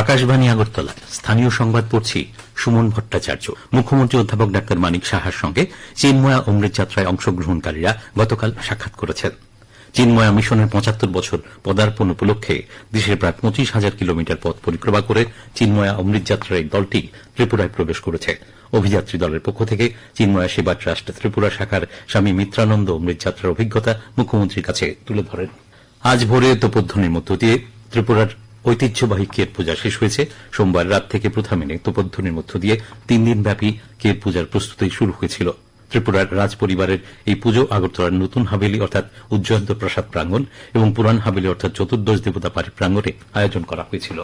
আকাশবাণী আগরতলা স্থানীয় সংবাদ পড়ছি সুমন ভট্টাচার্য। মুখ্যমন্ত্রী অধ্যাপক ডা মানিক সাহার সঙ্গে চিন্ময়া অমৃত যাত্রায় অংশগ্রহণকারীরা গতকাল সাক্ষাৎ করেছেন। চিন্ময়া মিশনের ৭৫ বছর পদার্পণ উপলক্ষে দেশের প্রায় ২৫,০০০ কিলোমিটার পথ পরিক্রমা করে চিন্ময়া অমৃত যাত্রার এই দলটি ত্রিপুরায় প্রবেশ করেছে। অভিযাত্রী দলের পক্ষ থেকে চিন্ময়া সেবা ট্রাস্ট ত্রিপুরা শাখার স্বামী মিত্রানন্দ অমৃত যাত্রার অভিজ্ঞতা মুখ্যমন্ত্রীর কাছে তুলে ধরেন। আজ ভোরে তোপধ্বনির মধ্য দিয়ে ত্রিপুরার ঐতিহ্যবাহী কের পূজা শেষ হয়েছে। সোমবার রাত থেকে প্রথা মেনে তোপধ্বনির মধ্য দিয়ে ৩ দিনব্যাপী কের পূজার প্রস্তুতি শুরু হয়েছিল। ত্রিপুরার রাজ পরিবারের এই পুজো আগরতলার নতুন হাভেলি অর্থাৎ উজ্জয়ন্ত প্রাসাদ প্রাঙ্গণ এবং পুরান হাভেলি অর্থাৎ চতুর্দশ দেবতা বাড়ি প্রাঙ্গণে আয়োজন করা হয়েছিল।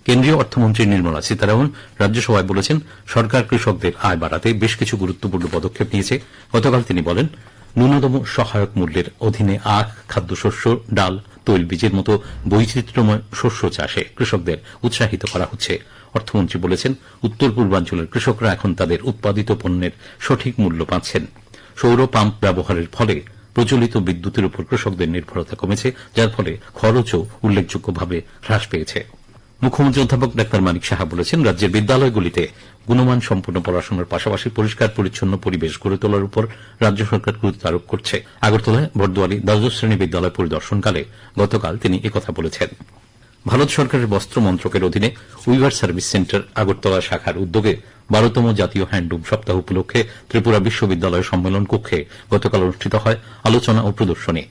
কেন্দ্রীয় অর্থমন্ত্রী নির্মলা সীতারামন রাজ্যসভায় বলেছেন, সরকার কৃষকদের আয় বাড়াতে বেশ কিছু গুরুত্বপূর্ণ পদক্ষেপ নিয়েছে। গতকাল তিনি বলেন, ন্যূনতম সহায়ক মূল্যের অধীনে আখ, খাদ্যশস্য, ডাল, তৈলবীজের মতো বৈচিত্র্যময় শস্য চাষে কৃষকদের উৎসাহিত করা হচ্ছে। অর্থমন্ত্রী বলেছেন, উত্তর পূর্বাঞ্চলের কৃষকরা এখন তাদের উৎপাদিত পণ্যের সঠিক মূল্য পাচ্ছেন। সৌর পাম্প ব্যবহারের ফলে প্রচলিত বিদ্যুতের উপর কৃষকদের নির্ভরতা কমেছে, যার ফলে খরচও উল্লেখযোগ্যভাবে হ্রাস পেয়েছে। মুখ্যমন্ত্রী অধ্যাপক ডা মানিক সাহা বলেছেন, রাজ্যের বিদ্যালয়গুলিতে গুণমান সম্পন্ন পড়াশোনার পাশাপাশি পরিষ্কার পরিচ্ছন্ন পরিবেশ গড়ে তোলার উপর রাজ্য সরকার গুরুত্ব আরোপ করছে। আগরতলায় বর্দোয়ালি দ্বাদশ শ্রেণী বিদ্যালয় পরিদর্শনকালে গতকাল তিনি একথা বলেছেন। ভারত সরকারের বস্ত্র মন্ত্রকের অধীনে উইভার সার্ভিস সেন্টার আগরতলা শাখার উদ্যোগে ১২তম জাতীয় হ্যান্ডলুম সপ্তাহ উপলক্ষে ত্রিপুরা বিশ্ববিদ্যালয় সম্মেলন কক্ষে গতকাল অনুষ্ঠিত হয় আলোচনা ও প্রদর্শনী।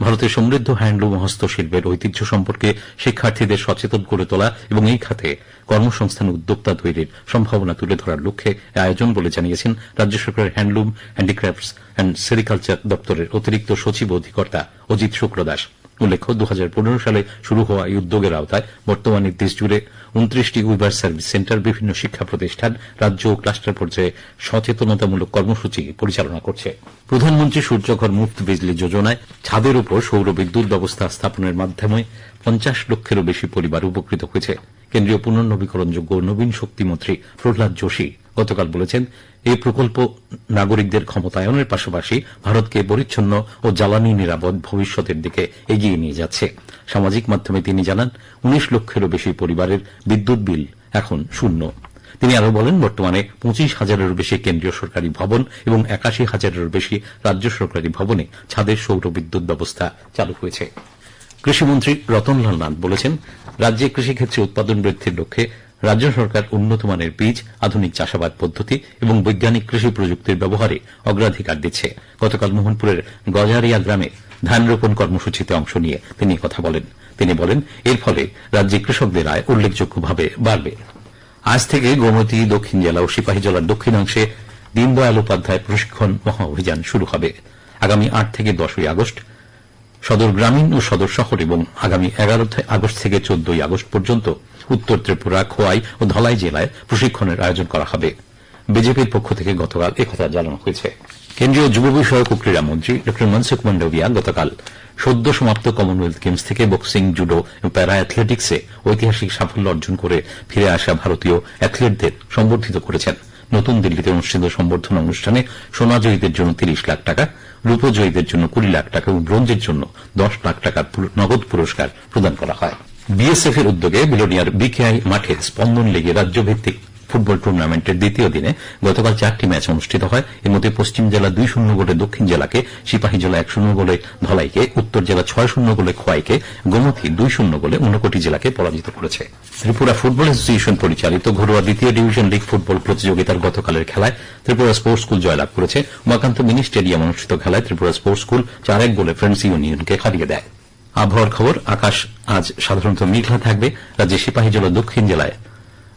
ভারতের সমৃদ্ধ হ্যান্ডলুম হস্তশিল্পের ঐতিহ্য সম্পর্কে শিক্ষার্থীদের সচেতন করে তোলা এবং এই খাতে কর্মসংস্থান উদ্যোক্তা তৈরির সম্ভাবনা তুলে ধরার লক্ষ্যে আয়োজন বলে জানিয়েছেন রাজ্য সরকারের হ্যান্ডলুম, হ্যান্ডিক্রাফটস অ্যান্ড সেরিকালচার দপ্তরের অতিরিক্ত সচিব অধিকর্তা অজিত শুক্রদাস। উল্লেখ্য, ২০১৫ সালে শুরু হওয়া এই উদ্যোগের আওতায় বর্তমানে দেশজুড়ে ২৯টি উইভার সার্ভিস সেন্টার বিভিন্ন শিক্ষা প্রতিষ্ঠান, রাজ্য ও ক্লাস্টার পর্যায়ে সচেতনতামূলক কর্মসূচি পরিচালনা করছে। প্রধানমন্ত্রী সূর্যঘর মুফত বিজলি যোজনায় ছাদের উপর সৌর বিদ্যুৎ ব্যবস্থা স্থাপনের মাধ্যমে ৫০ লক্ষেরও বেশি পরিবার উপকৃত হয়েছে। কেন্দ্রীয় পুনর্নবীকরণযোগ্য ও নবীন শক্তিমন্ত্রী প্রহ্লাদ যোশী গতকাল বলেছেন, এই প্রকল্প নাগরিকদের ক্ষমতায়নের পাশাপাশি ভারতকে পরিচ্ছন্ন ও জ্বালানি নিরাপদ ভবিষ্যতের দিকে এগিয়ে নিয়ে যাচ্ছে। সামাজিক মাধ্যমে তিনি জানান, ১৯ লক্ষেরও বেশি পরিবারের বিদ্যুৎ বিল এখন শূন্য। তিনি আরও বলেন, বর্তমানে ২৫,০০০-এরও বেশি কেন্দ্রীয় সরকারি ভবন এবং ৮১,০০০-এরও বেশি রাজ্য সরকারি ভবনে ছাদের সৌর বিদ্যুৎ ব্যবস্থা চালু হয়েছে। কৃষিমন্ত্রী রতনলাল নাথ বলেছেন, রাজ্যে কৃষিক্ষেত্রে উৎপাদন বৃদ্ধির লক্ষ্যে রাজ্য সরকার উন্নত মানের বীজ, আধুনিক চাষাবাদ পদ্ধতি এবং বৈজ্ঞানিক কৃষি প্রযুক্তির ব্যবহারে অগ্রাধিকার দিচ্ছে। গতকাল মোহনপুরের গজারিয়া গ্রামে ধান রোপণ কর্মসূচিতে অংশ নিয়ে তিনি কথা বলেন। তিনি বলেন, এর ফলে রাজ্যে কৃষকদের আয় উল্লেখযোগ্যভাবে বাড়বে। আজ থেকে গোমতী দক্ষিণ জেলা ও সিপাহী জেলার দক্ষিণাংশে দীনদয়াল উপাধ্যায় প্রশিক্ষণ মহা অভিযান শুরু হবে। আগামী ৮ থেকে ১০ই আগস্ট সদর গ্রামীণ ও সদর শহর এবং আগামী ১১ আগস্ট থেকে ১৪ই আগস্ট পর্যন্ত উত্তর ত্রিপুরা, খোয়াই ও ধলাই জেলায় প্রশিক্ষণের আয়োজন করা হবে। বিজেপির পক্ষ থেকে গতকাল একথা জানানো হয়েছে। কেন্দ্রীয় যুব বিষয়ক ও ক্রীড়া মন্ত্রী ড মনসুখ মান্ডভিয়া গতকাল সদ্য সমাপ্ত কমনওয়েলথ গেমস থেকে বক্সিং, জুডো এবং প্যারা অ্যাথলেটিক্সে ঐতিহাসিক সাফল্য অর্জন করে ফিরে আসা ভারতীয় অ্যাথলেটদের সম্বর্ধিত করেছেন। নতুন দিল্লিতে অনুষ্ঠিত সম্বর্ধনা অনুষ্ঠানে সোনাজয়ীদের জন্য ৩০ লাখ টাকা, রূপজয়ীদের জন্য ২০ লাখ টাকা এবং ব্রোঞ্জের জন্য ১০ লাখ টাকার নগদ পুরস্কার প্রদান করা হয়। বিএসএফ এর উদ্যোগে বিলোনিয়ার বিকেআই মাঠে স্পন্দন লিগে রাজ্যভিত্তিক ফুটবল টুর্নামেন্টের দ্বিতীয় দিনে গতকাল ৪টি ম্যাচ অনুষ্ঠিত হয়। এর মধ্যে পশ্চিম জেলা ২-০ গোলে দক্ষিণ জেলাকে, সিপাহী জেলা ১-০ গোলে ধলাইকে, উত্তর জেলা ৬-০ গোলে খোয়াইকে, গোমতী ২-০ গোলে ঊনকোটি জেলাকে পরাজিত করেছে। ত্রিপুরা ফুটবল অ্যাসোসিয়েশন পরিচালিত ঘরোয়া দ্বিতীয় ডিভিশন লিগ ফুটবল প্রতিযোগিতার গতকালের খেলায় ত্রিপুরা স্পোর্টস স্কুল জয়লাভ করেছে। উমাকান্ত মিনি স্টেডিয়াম অনুষ্ঠিত খেলায় ত্রিপুরা স্পোর্টস স্কুল ৪-১ গোলে ফ্রেন্ডস ইউনিয়নকে হারিয়ে দেয়। আবহাওয়ার খবর, আকাশ আজ সাধারণত মেঘলা থাকবে। রাজ্যের সিপাহী জেলা দক্ষিণ জেলায়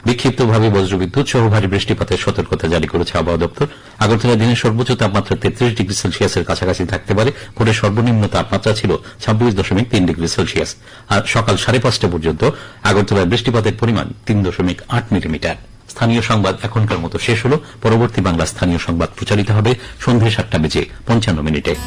বিক্ষিপ্তভাবে বজ্রবিদ্যুৎ সহ ভারী বৃষ্টিপাতের সতর্কতা জারি করেছে আবহাওয়া দপ্তর। আগরতলা দিনের সর্বোচ্চ তাপমাত্রা ৩৩ ডিগ্রি সেলসিয়াসের কাছাকাছি থাকতে পারে। ভোরে সর্বনিম্ন তাপমাত্রা ছিল ২৬.৩ ডিগ্রি সেলসিয়াস। আর সকাল ৫:৩০ পর্যন্ত আগরতলায় বৃষ্টিপাতের পরিমাণ ৩.৮ মিলিমিটার। স্থানীয় সংবাদ এখনকার মতো শেষ হল। পরবর্তী বাংলা স্থানীয় সংবাদ প্রচারিত হবে সন্ধ্যে ৭:৫৫